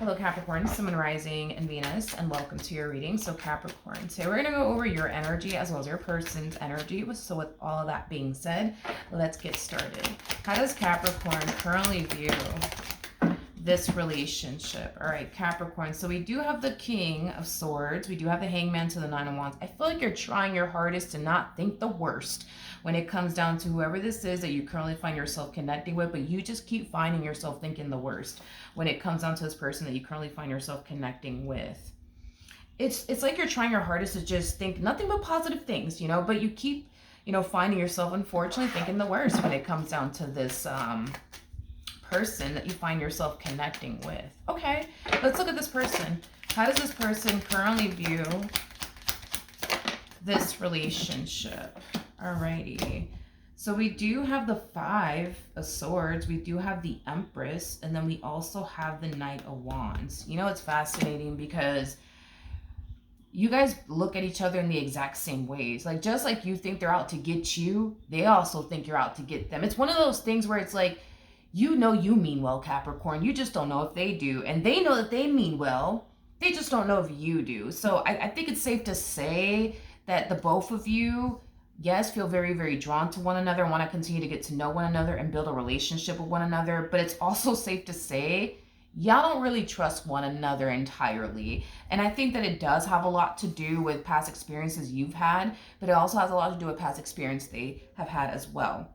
Hello Capricorn, Sun, Moon, Rising, and Venus, and welcome to your reading. So Capricorn, today we're going to go over your energy as well as your person's energy. So with all of that being said, let's get started. How does Capricorn currently view this relationship? All right, Capricorn, so we do have the King of Swords. We do have the Hangman to the Nine of Wands. I feel like you're trying your hardest to not think the worst when it comes down to whoever this is that you currently find yourself connecting with, but you just keep finding yourself thinking the worst when it comes down to this person that you currently find yourself connecting with. It's like you're trying your hardest to just think nothing but positive things, you know, but you keep, you know, finding yourself unfortunately thinking the worst when it comes down to this person that you find yourself connecting with. Okay, let's look at this person. How does this person currently view this relationship? Alrighty, so we do have the Five of Swords, we do have the Empress, and then we also have the Knight of Wands. You know, it's fascinating because you guys look at each other in the exact same ways. Like, just like you think they're out to get you, they also think you're out to get them. It's one of those things where it's like, you know you mean well, Capricorn. You just don't know if they do. And they know that they mean well. They just don't know if you do. So I think it's safe to say that the both of you, yes, feel very, very drawn to one another, want to continue to get to know one another and build a relationship with one another. But it's also safe to say y'all don't really trust one another entirely. And I think that it does have a lot to do with past experiences you've had, but it also has a lot to do with past experience they have had as well.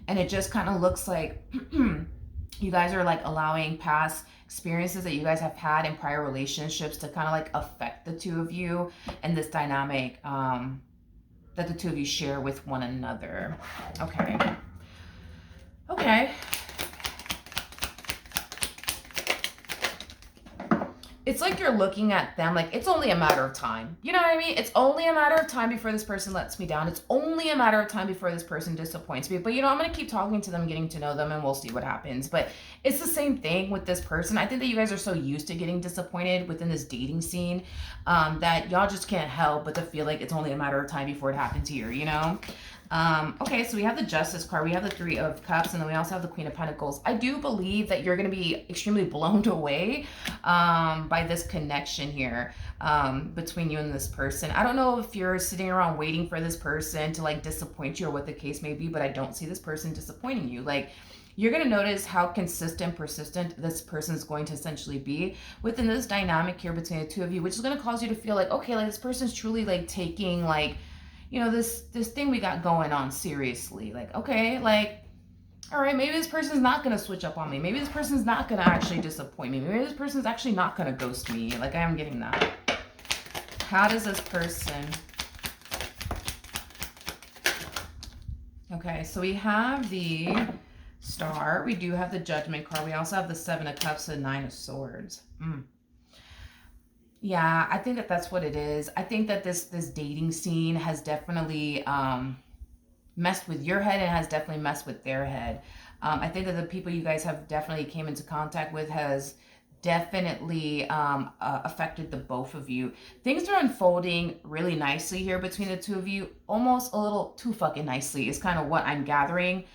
And it just kind of looks like you guys are like allowing past experiences that you guys have had in prior relationships to kind of like affect the two of you and this dynamic that the two of you share with one another. Okay. Okay. It's like you're looking at them like it's only a matter of time. You know what I mean? It's only a matter of time before this person lets me down. It's only a matter of time before this person disappoints me. But, you know, I'm going to keep talking to them, getting to know them, and we'll see what happens. But it's the same thing with this person. I think that you guys are so used to getting disappointed within this dating scene that y'all just can't help but to feel like it's only a matter of time before it happens here, you know? Okay, so we have the Justice card, we have the Three of Cups, and then we also have the Queen of Pentacles. I do believe that you're going to be extremely blown away by this connection here between you and this person. I don't know if you're sitting around waiting for this person to like disappoint you or what the case may be, but I don't see this person disappointing you. Like, you're going to notice how consistent, persistent this person is going to essentially be within this dynamic here between the two of you, which is going to cause you to feel like, okay, like this person's truly like taking like, you know, this thing we got going on seriously. Like, okay, like, all right, maybe this person's not going to switch up on me. Maybe this person's not going to actually disappoint me. Maybe this person's actually not going to ghost me. Like, I am getting that. How does this person... Okay, so we have the Star. We do have the Judgment card. We also have the Seven of Cups and Nine of Swords. Yeah, I think that that's what it is. I think that this dating scene has definitely messed with your head and has definitely messed with their head. I think that the people you guys have definitely came into contact with has definitely affected the both of you. Things are unfolding really nicely here between the two of you, almost a little too fucking nicely is kind of what I'm gathering,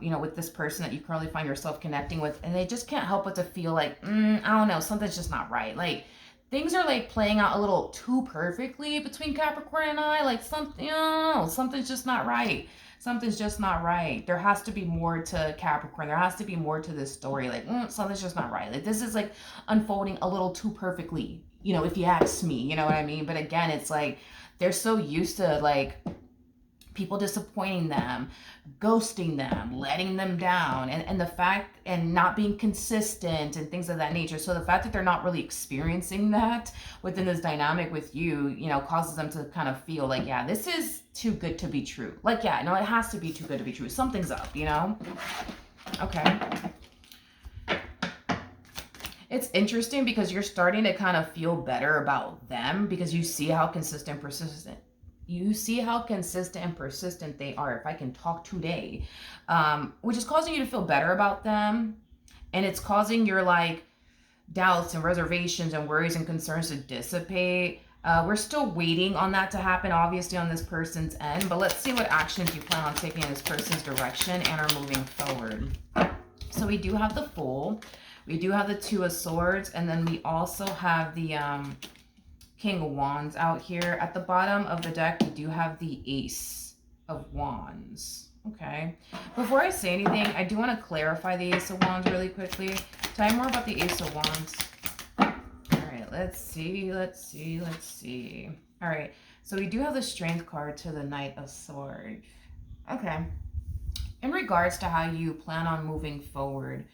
you know, with this person that you currently find yourself connecting with, and they just can't help but to feel like, I don't know, something's just not right. Like, things are like playing out a little too perfectly between Capricorn and I. Like, something, you know, something's just not right. Something's just not right. There has to be more to Capricorn. There has to be more to this story. Like, something's just not right. Like, this is like unfolding a little too perfectly, you know, if you ask me, you know what I mean? But again, it's like they're so used to like people disappointing them, ghosting them, letting them down, and the fact, and not being consistent and things of that nature. So the fact that they're not really experiencing that within this dynamic with you, you know, causes them to kind of feel like, yeah, this is too good to be true. Like, yeah, no, it has to be too good to be true. Something's up, you know? Okay. It's interesting because you're starting to kind of feel better about them because you see how consistent, persistent and persistent they are, if I can talk today, which is causing you to feel better about them. And it's causing your like doubts and reservations and worries and concerns to dissipate. We're still waiting on that to happen, obviously, on this person's end, but let's see what actions you plan on taking in this person's direction and are moving forward. So we do have the Fool. We do have the Two of Swords, and then we also have the King of Wands out here. At the bottom of the deck, we do have the Ace of Wands. Okay. Before I say anything, I do want to clarify the Ace of Wands really quickly. Tell me more about the Ace of Wands. All right, let's see. All right, so we do have the Strength card to the Knight of Swords. Okay. In regards to how you plan on moving forward,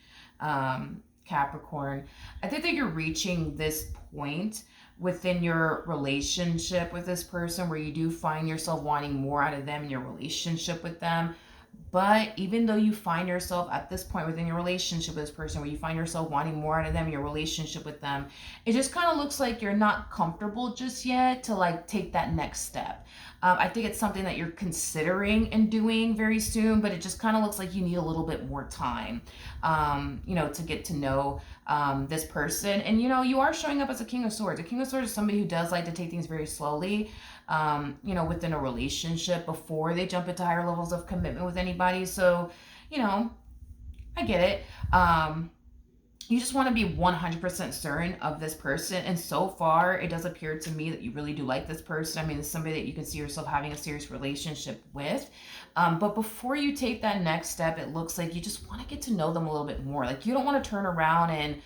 Capricorn, I think that you're reaching this point within your relationship with this person where you do find yourself wanting more out of them in your relationship with them. But even though you find yourself at this point within your relationship with this person where you find yourself wanting more out of them in your relationship with them, it just kind of looks like you're not comfortable just yet to like take that next step. I think it's something that you're considering and doing very soon, but it just kind of looks like you need a little bit more time, to get to know this person. And, you are showing up as a King of Swords. A King of Swords is somebody who does like to take things very slowly, within a relationship before they jump into higher levels of commitment with anybody. So, I get it. You just want to be 100% certain of this person. And so far, it does appear to me that you really do like this person. I mean, it's somebody that you can see yourself having a serious relationship with. But before you take that next step, it looks like you just want to get to know them a little bit more. Like, you don't want to turn around and,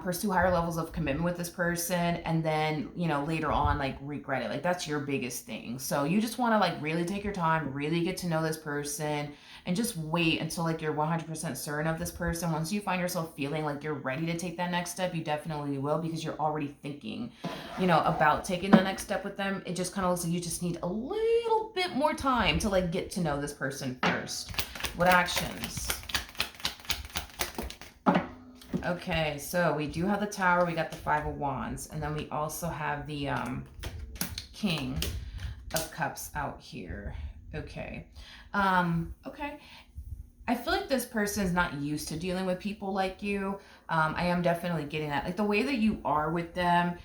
pursue higher levels of commitment with this person and then, later on, like, regret it. Like, that's your biggest thing. So you just want to, like, really take your time, really get to know this person, and just wait until, like, you're 100% certain of this person. Once you find yourself feeling like you're ready to take that next step, you definitely will, because you're already thinking, about taking the next step with them. It just kind of looks like you just need a little bit more time to, like, get to know this person first. What actions? Okay, so we do have the Tower, we got the Five of Wands, and then we also have the King of Cups out here. Okay. Okay. I feel like this person is not used to dealing with people like you. I am definitely getting that. Like, the way that you are with them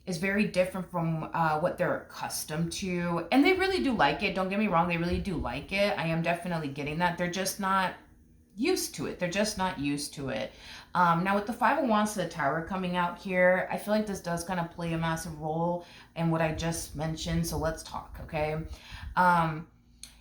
is very different from what they're accustomed to. And they really do like it. Don't get me wrong. They really do like it. I am definitely getting that. They're just not used to it. They're just not used to it. Now, with the Five of Wands to the Tower coming out here, I feel like this does kind of play a massive role in what I just mentioned. So let's talk, okay?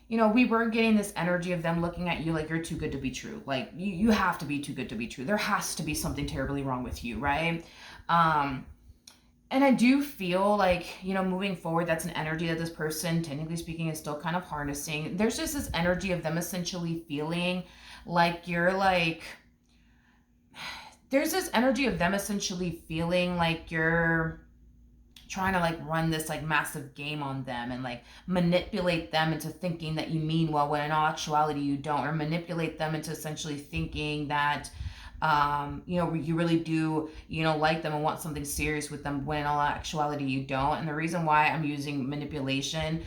We were getting this energy of them looking at you like you're too good to be true. Like, you have to be too good to be true. There has to be something terribly wrong with you, right? And I do feel like, moving forward, that's an energy that this person, technically speaking, is still kind of harnessing. There's just this energy of them essentially feeling like you're like, there's this energy of them essentially feeling like you're trying to like run this like massive game on them and like manipulate them into thinking that you mean well when in all actuality you don't, or manipulate them into essentially thinking that you really do, like them and want something serious with them when in all actuality you don't. And the reason why I'm using manipulation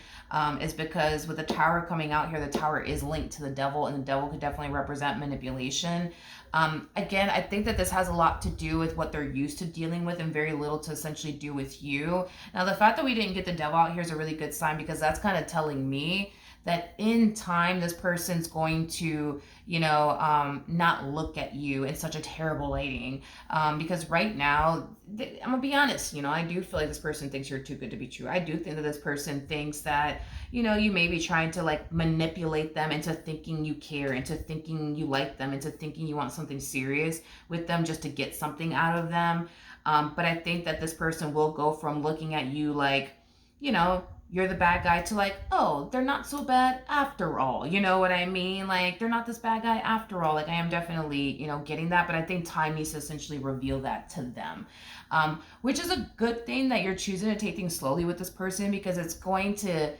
is because with the Tower coming out here, the Tower is linked to the Devil, and the Devil could definitely represent manipulation. Again, I think that this has a lot to do with what they're used to dealing with and very little to essentially do with you. Now, the fact that we didn't get the Devil out here is a really good sign, because that's kind of telling me that in time, this person's going to, not look at you in such a terrible lighting. Because right now, I'm gonna be honest, I do feel like this person thinks you're too good to be true. I do think that this person thinks that, you may be trying to like manipulate them into thinking you care, into thinking you like them, into thinking you want something serious with them just to get something out of them. But I think that this person will go from looking at you like, you're the bad guy to like, oh, they're not so bad after all. You know what I mean? Like, they're not this bad guy after all. Like, I am definitely, getting that. But I think time needs to essentially reveal that to them. Which is a good thing that you're choosing to take things slowly with this person, because it's going to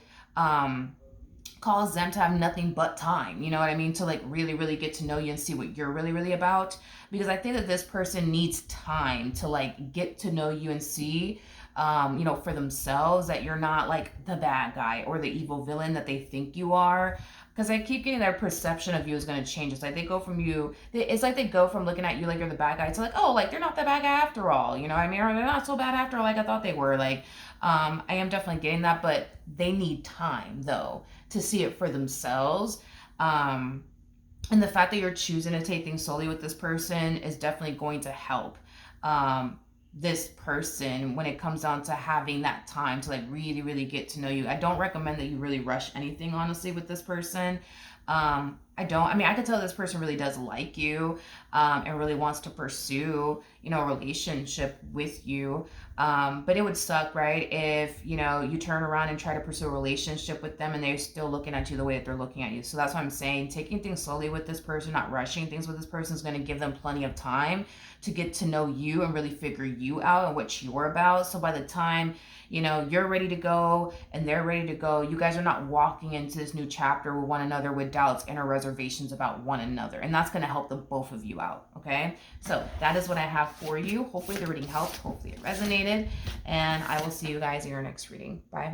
cause them to have nothing but time. You know what I mean? To like really, really get to know you and see what you're really, really about. Because I think that this person needs time to like get to know you and see for themselves that you're not like the bad guy or the evil villain that they think you are. Because I keep getting their perception of you is going to change. It's like they go from looking at you like you're the bad guy to like, oh, like they're not the bad guy after all. You know what I mean? Or they're not so bad after all like I thought they were. Like, I am definitely getting that, but they need time though to see it for themselves. And the fact that you're choosing to take things slowly with this person is definitely going to help this person when it comes down to having that time to like really, really get to know you. I don't recommend that you really rush anything, honestly, with this person. I don't. I mean, I can tell this person really does like you, and really wants to pursue, a relationship with you. But it would suck, right, if, you turn around and try to pursue a relationship with them and they're still looking at you the way that they're looking at you. So that's what I'm saying. Taking things slowly with this person, not rushing things with this person, is going to give them plenty of time to get to know you and really figure you out and what you're about. So by the time, you're ready to go and they're ready to go, you guys are not walking into this new chapter with one another with doubts and reservations about one another. And that's going to help the both of you out. Okay. So that is what I have for you. Hopefully the reading helped. Hopefully it resonated. And I will see you guys in your next reading. Bye.